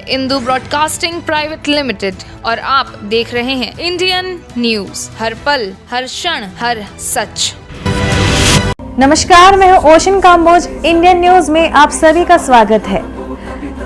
Indu broadcasting private limited और आप देख रहे हैं इंडियन न्यूज, हर पल, हर क्षण, हर सच। नमस्कार, मैं हूँ ओशन काम्बोज। इंडियन न्यूज में आप सभी का स्वागत है।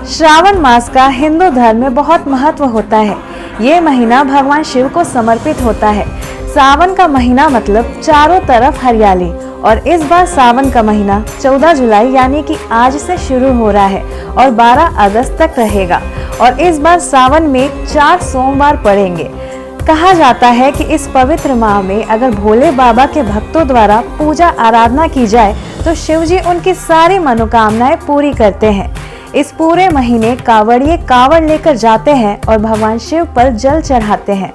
श्रावण मास का हिंदू धर्म में बहुत महत्व होता है। ये महीना भगवान शिव को समर्पित होता है। सावन का महीना मतलब चारों तरफ हरियाली, और इस बार सावन का महीना 14 जुलाई यानी कि आज से शुरू हो रहा है और 12 अगस्त तक रहेगा। और इस बार सावन में 4 सोमवार पड़ेंगे। कहा जाता है कि इस पवित्र माह में अगर भोले बाबा के भक्तों द्वारा पूजा आराधना की जाए तो शिव जी उनकी सारी मनोकामनाएं पूरी करते हैं। इस पूरे महीने कांवड़िए कांवड़ लेकर जाते हैं और भगवान शिव पर जल चढ़ाते हैं।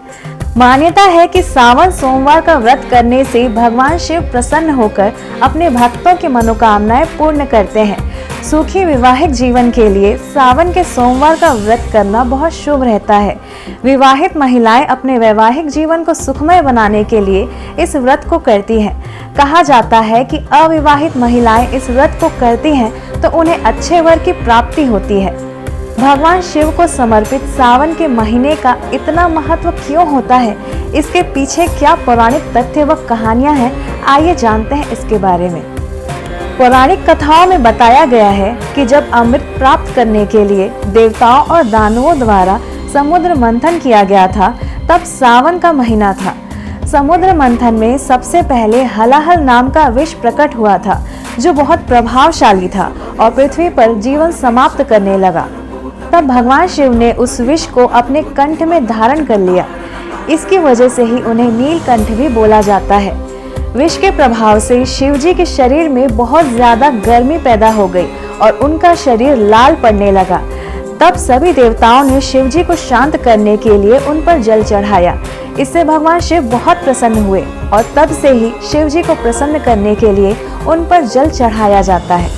मान्यता है कि सावन सोमवार का व्रत करने से भगवान शिव प्रसन्न होकर अपने भक्तों की मनोकामनाएं पूर्ण करते हैं। सुखी वैवाहिक जीवन के लिए सावन के सोमवार का व्रत करना बहुत शुभ रहता है। विवाहित महिलाएं अपने वैवाहिक जीवन को सुखमय बनाने के लिए इस व्रत को करती हैं। कहा जाता है कि अविवाहित महिलाएं इस व्रत को करती हैं तो उन्हें अच्छे वर की प्राप्ति होती है। भगवान शिव को समर्पित सावन के महीने का इतना महत्व क्यों होता है, इसके पीछे क्या पौराणिक तथ्य व कहानियां हैं, आइए जानते हैं इसके बारे में। पौराणिक कथाओं में बताया गया है कि जब अमृत प्राप्त करने के लिए देवताओं और दानवों द्वारा समुद्र मंथन किया गया था, तब सावन का महीना था। समुद्र मंथन में सबसे पहले हलाहल नाम का विष प्रकट हुआ था, जो बहुत प्रभावशाली था और पृथ्वी पर जीवन समाप्त करने लगा। तब भगवान शिव ने उस विष को अपने कंठ में धारण कर लिया। इसकी वजह से ही उन्हें नीलकंठ भी बोला जाता है। विष के प्रभाव से शिव जी के शरीर में बहुत ज्यादा गर्मी पैदा हो गई और उनका शरीर लाल पड़ने लगा। तब सभी देवताओं ने शिव जी को शांत करने के लिए उन पर जल चढ़ाया। इससे भगवान शिव बहुत प्रसन्न हुए और तब से ही शिव जी को प्रसन्न करने के लिए उन पर जल चढ़ाया जाता है।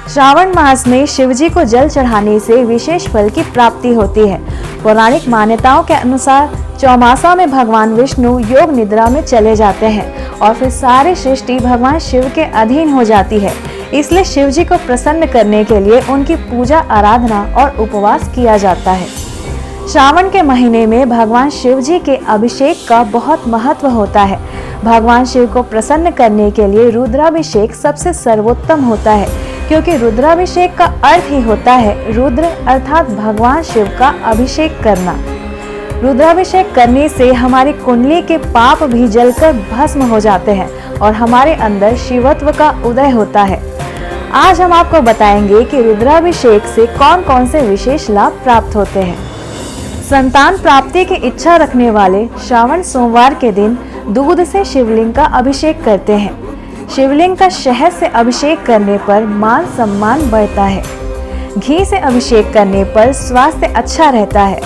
श्रावण मास में शिव जी को जल चढ़ाने से विशेष फल की प्राप्ति होती है। पौराणिक मान्यताओं के अनुसार चौमासा में भगवान विष्णु योग निद्रा में चले जाते हैं और फिर सारी सृष्टि भगवान शिव के अधीन हो जाती है। इसलिए शिव जी को प्रसन्न करने के लिए उनकी पूजा आराधना और उपवास किया जाता है। श्रावण के महीने में भगवान शिव जी के अभिषेक का बहुत महत्व होता है। भगवान शिव को प्रसन्न करने के लिए रुद्राभिषेक सबसे सर्वोत्तम होता है, क्योंकि रुद्राभिषेक का अर्थ ही होता है रुद्र अर्थात भगवान शिव का अभिषेक करना। रुद्राभिषेक करने से हमारी कुंडली के पाप भी जलकर भस्म हो जाते हैं और हमारे अंदर शिवत्व का उदय होता है। आज हम आपको बताएंगे कि रुद्राभिषेक से कौन कौन से विशेष लाभ प्राप्त होते हैं। संतान प्राप्ति की इच्छा रखने वाले श्रावण सोमवार के दिन दूध से शिवलिंग का अभिषेक करते हैं। शिवलिंग का शहद से अभिषेक करने पर मान सम्मान बढ़ता है। घी से अभिषेक करने पर स्वास्थ्य अच्छा रहता है।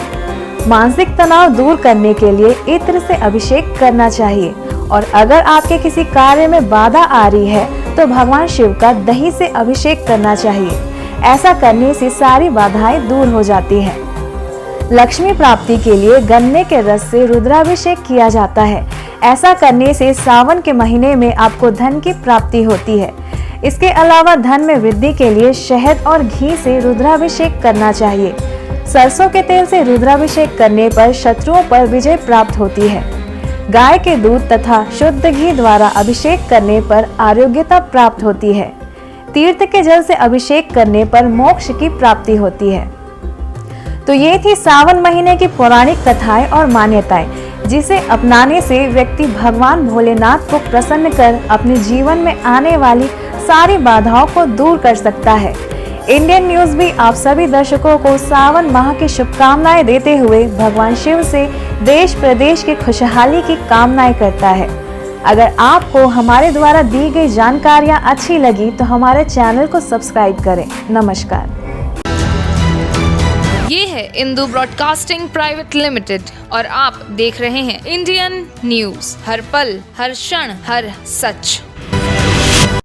मानसिक तनाव दूर करने के लिए इत्र से अभिषेक करना चाहिए। और अगर आपके किसी कार्य में बाधा आ रही है तो भगवान शिव का दही से अभिषेक करना चाहिए। ऐसा करने से सारी बाधाएं दूर हो जाती हैं। लक्ष्मी प्राप्ति के लिए गन्ने के रस से रुद्राभिषेक किया जाता है। ऐसा करने से सावन के महीने में आपको धन की प्राप्ति होती है। इसके अलावा धन में वृद्धि के लिए शहद और घी से रुद्राभिषेक करना चाहिए। सरसों के तेल से रुद्राभिषेक करने पर शत्रुओं पर विजय प्राप्त होती है। गाय के दूध तथा शुद्ध घी द्वारा अभिषेक करने पर आरोग्यता प्राप्त होती है। तीर्थ के जल से अभिषेक करने पर मोक्ष की प्राप्ति होती है। तो ये थी सावन महीने की पौराणिक कथाएं और मान्यताएं, जिसे अपनाने से व्यक्ति भगवान भोलेनाथ को प्रसन्न कर अपने जीवन में आने वाली सारी बाधाओं को दूर कर सकता है। इंडियन न्यूज भी आप सभी दर्शकों को सावन माह की शुभकामनाएं देते हुए भगवान शिव से देश प्रदेश की खुशहाली की कामनाएं करता है। अगर आपको हमारे द्वारा दी गई जानकारियां अच्छी लगी तो हमारे चैनल को सब्सक्राइब करें। नमस्कार। ये है इंदू ब्रॉडकास्टिंग प्राइवेट लिमिटेड और आप देख रहे हैं इंडियन न्यूज, हर पल, हर क्षण, हर सच।